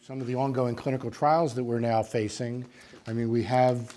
some of the ongoing clinical trials that we're now facing. I mean, we have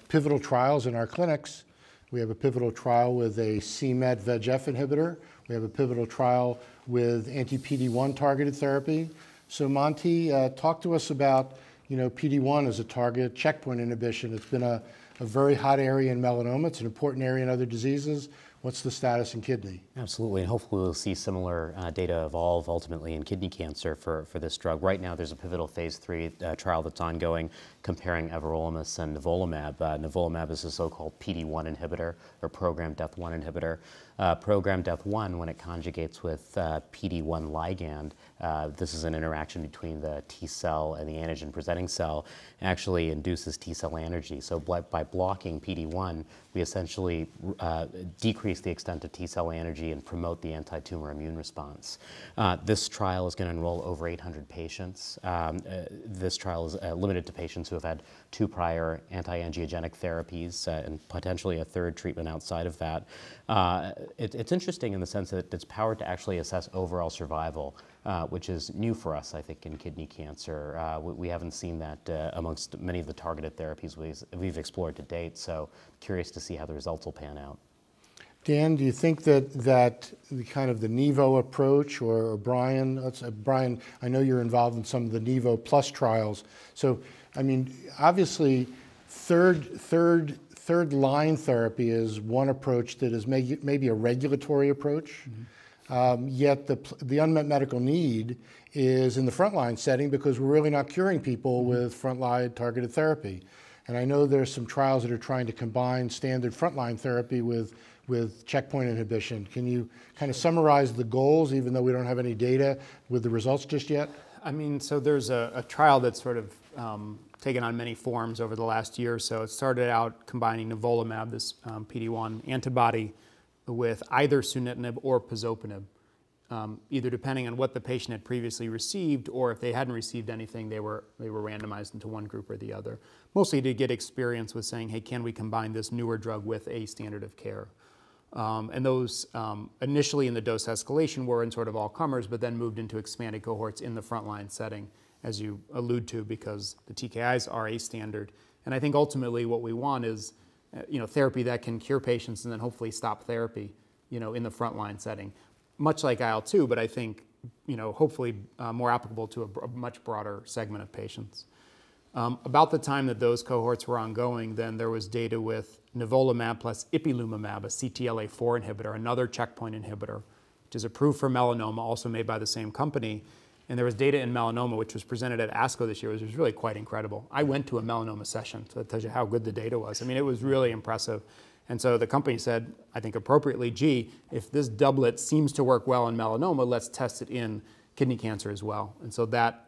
pivotal trials in our clinics. We have a pivotal trial with a c-Met VEGF inhibitor. We have a pivotal trial with anti-PD1 targeted therapy. So Monty, talk to us about, PD1 as a target, checkpoint inhibition. It's been a very hot area in melanoma. It's an important area in other diseases. What's the status in kidney? Absolutely, and hopefully we'll see similar data evolve ultimately in kidney cancer for this drug. Right now there's a pivotal phase 3 trial that's ongoing comparing everolimus and nivolumab. Nivolumab is a so-called Pd1 inhibitor, or programmed death 1 inhibitor. Programmed death 1, when it conjugates with Pd1 ligand, this is an interaction between the T cell and the antigen presenting cell, actually induces T cell anergy. So by blocking Pd1, we essentially decrease the extent of T cell anergy and promote the anti-tumor immune response. This trial is going to enroll over 800 patients. This trial is limited to patients who have had 2 prior anti-angiogenic therapies and potentially a 3rd treatment outside of that. It's interesting in the sense that it's powered to actually assess overall survival, which is new for us, I think, in kidney cancer. We haven't seen that amongst many of the targeted therapies we've explored to date, so curious to see how the results will pan out. Dan, do you think that the kind of the Nivo approach, or Brian, Brian, I know you're involved in some of the Nivo Plus trials. So, I mean, obviously, third line therapy is one approach that is maybe a regulatory approach. Mm-hmm. Yet the unmet medical need is in the frontline setting because we're really not curing people with frontline targeted therapy. And I know there's some trials that are trying to combine standard frontline therapy with checkpoint inhibition. Can you kind of summarize the goals, even though we don't have any data with the results just yet? I mean, so there's a trial that's sort of taken on many forms over the last year or so. It started out combining nivolumab, this PD-1 antibody, with either sunitinib or pazopanib, either depending on what the patient had previously received, or if they hadn't received anything, they were randomized into one group or the other, mostly to get experience with saying, hey, can we combine this newer drug with a standard of care? And those initially in the dose escalation were in sort of all comers, but then moved into expanded cohorts in the frontline setting, as you allude to, because the TKIs are a standard. And I think ultimately what we want is therapy that can cure patients and then hopefully stop therapy in the frontline setting, much like IL-2, but I think hopefully more applicable to a much broader segment of patients. About the time that those cohorts were ongoing, then there was data with nivolumab plus ipilimumab, a CTLA-4 inhibitor, another checkpoint inhibitor, which is approved for melanoma, also made by the same company. And there was data in melanoma, which was presented at ASCO this year, which was really quite incredible. I went to a melanoma session, so that tells you how good the data was. I mean, it was really impressive. And so the company said, I think appropriately, gee, if this doublet seems to work well in melanoma, let's test it in kidney cancer as well. And so that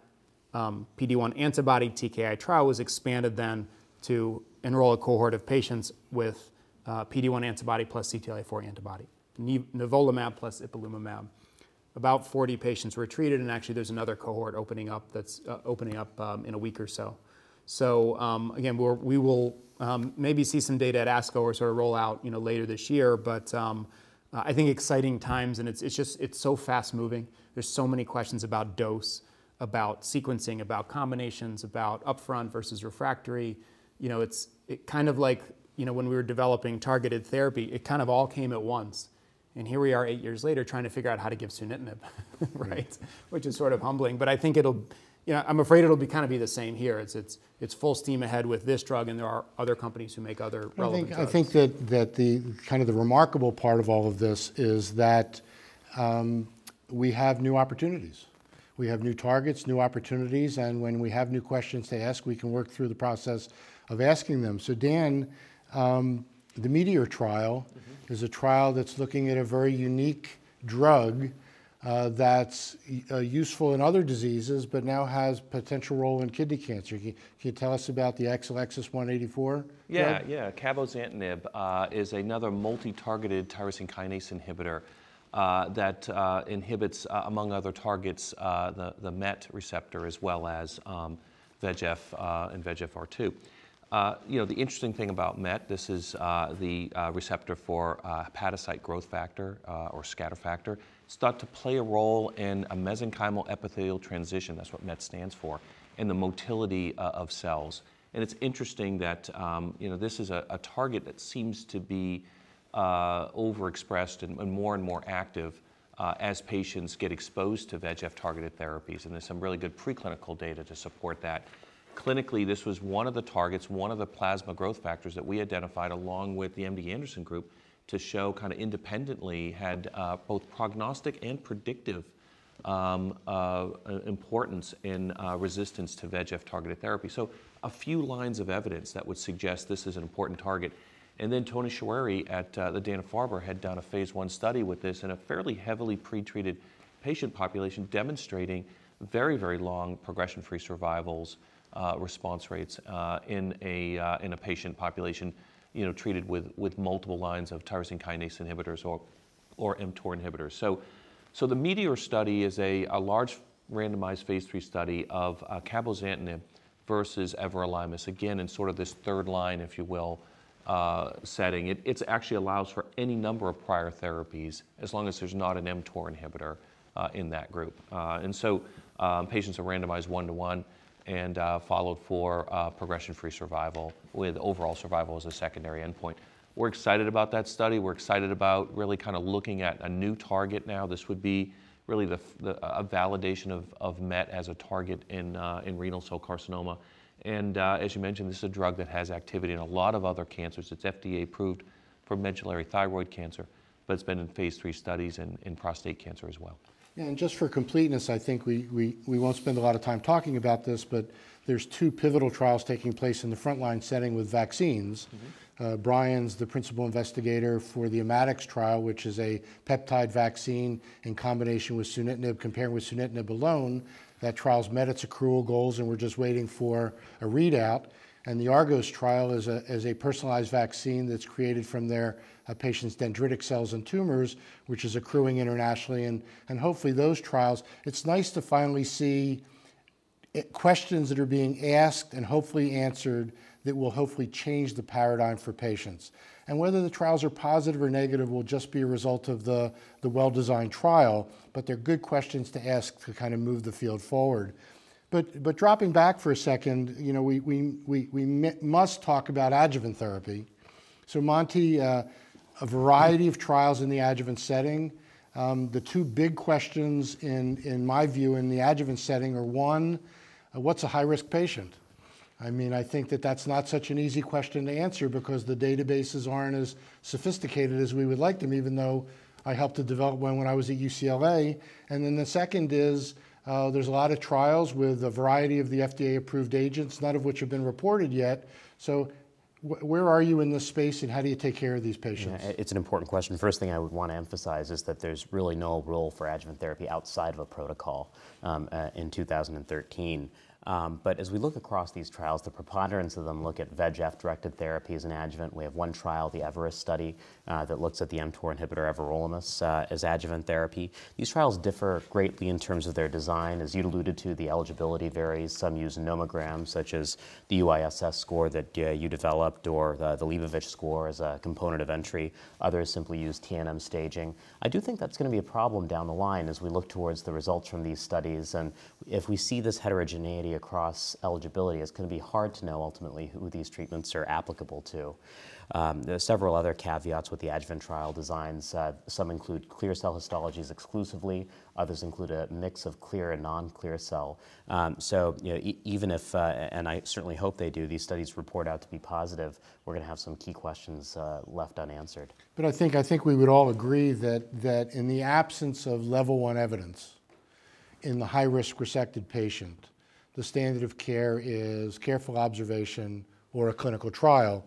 PD-1 antibody TKI trial was expanded then to enroll a cohort of patients with PD-1 antibody plus CTLA-4 antibody, nivolumab plus ipilimumab. About 40 patients were treated, and actually there's another cohort opening up that's opening up in a week or so. So again, we will maybe see some data at ASCO or sort of roll out later this year, but I think exciting times, and it's so fast moving. There's so many questions about dose, about sequencing, about combinations, about upfront versus refractory. It kind of like when we were developing targeted therapy, it kind of all came at once. And here we are 8 years later trying to figure out how to give sunitinib, right? Which is sort of humbling. But I think I'm afraid it'll kind of be the same here. It's full steam ahead with this drug, and there are other companies who make other relevant drugs. I think that the kind of the remarkable part of all of this is that we have new opportunities. We have new targets, new opportunities, and when we have new questions to ask, we can work through the process of asking them. So Dan, the METEOR trial is a trial that's looking at a very unique drug that's useful in other diseases, but now has potential role in kidney cancer. Can you tell us about the Exelixis 184? Yeah. Cabozantinib is another multi-targeted tyrosine kinase inhibitor that inhibits, among other targets, the MET receptor as well as VEGF and VEGFR2. The interesting thing about MET, this is the receptor for hepatocyte growth factor or scatter factor. It's thought to play a role in a mesenchymal epithelial transition. That's what MET stands for. and the motility of cells. And it's interesting that this is a target that seems to be overexpressed and more active as patients get exposed to VEGF-targeted therapies. And there's some really good preclinical data to support that. Clinically, this was one of the targets, one of the plasma growth factors that we identified along with the MD Anderson group to show kind of independently had both prognostic and predictive importance in resistance to VEGF-targeted therapy. So a few lines of evidence that would suggest this is an important target. And then Tony Schweri at the Dana-Farber had done a phase 1 study with this in a fairly heavily pretreated patient population, demonstrating very, very long progression-free survivals, response rates in a patient population, treated with multiple lines of tyrosine kinase inhibitors or mTOR inhibitors. So the METEOR study is a large randomized phase 3 study of Cabozantinib versus everolimus, again in sort of this third line, if you will, setting. It actually allows for any number of prior therapies as long as there's not an mTOR inhibitor in that group. And so patients are randomized 1-to-1 and followed for progression-free survival with overall survival as a secondary endpoint. We're excited about that study. We're excited about really kind of looking at a new target now. This would be really a validation of MET as a target in renal cell carcinoma. And as you mentioned, this is a drug that has activity in a lot of other cancers. It's FDA approved for medullary thyroid cancer, but it's been in phase 3 studies in prostate cancer as well. Yeah, and just for completeness, I think we won't spend a lot of time talking about this, but there's 2 pivotal trials taking place in the frontline setting with vaccines. Brian's the principal investigator for the Immatics trial, which is a peptide vaccine in combination with sunitinib, comparing with sunitinib alone. That trial's met its accrual goals, and we're just waiting for a readout. And the Argos trial is a personalized vaccine that's created from their patients' dendritic cells and tumors, which is accruing internationally. And hopefully those trials, it's nice to finally see questions that are being asked and hopefully answered that will hopefully change the paradigm for patients. And whether the trials are positive or negative will just be a result of the well-designed trial, but they're good questions to ask to kind of move the field forward. But dropping back for a second, we must talk about adjuvant therapy. So Monty, a variety of trials in the adjuvant setting. The 2 big questions in my view in the adjuvant setting are, one, what's a high-risk patient? I mean, I think that's not such an easy question to answer because the databases aren't as sophisticated as we would like them, even though I helped to develop one when I was at UCLA. And then the second is there's a lot of trials with a variety of the FDA-approved agents, none of which have been reported yet. So where are you in this space, and how do you take care of these patients? Yeah, it's an important question. First thing I would want to emphasize is that there's really no role for adjuvant therapy outside of a protocol in 2013. But as we look across these trials, the preponderance of them look at VEGF-directed therapy as an adjuvant. We have one trial, the Everest study, that looks at the mTOR inhibitor everolimus as adjuvant therapy. These trials differ greatly in terms of their design. As you alluded to, the eligibility varies. Some use nomograms, such as the UISS score that you developed, or the Leibovitch score as a component of entry. Others simply use TNM staging. I do think that's going to be a problem down the line as we look towards the results from these studies. And if we see this heterogeneity across eligibility, it's going to be hard to know ultimately who these treatments are applicable to. There are several other caveats with the adjuvant trial designs. Some include clear cell histologies exclusively. Others include a mix of clear and non-clear cell. So even if, and I certainly hope they do, these studies report out to be positive, we're going to have some key questions left unanswered. But I think we would all agree that in the absence of level 1 evidence in the high-risk resected patient, the standard of care is careful observation or a clinical trial.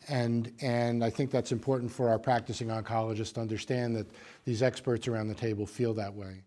And I think that's important for our practicing oncologists to understand that these experts around the table feel that way.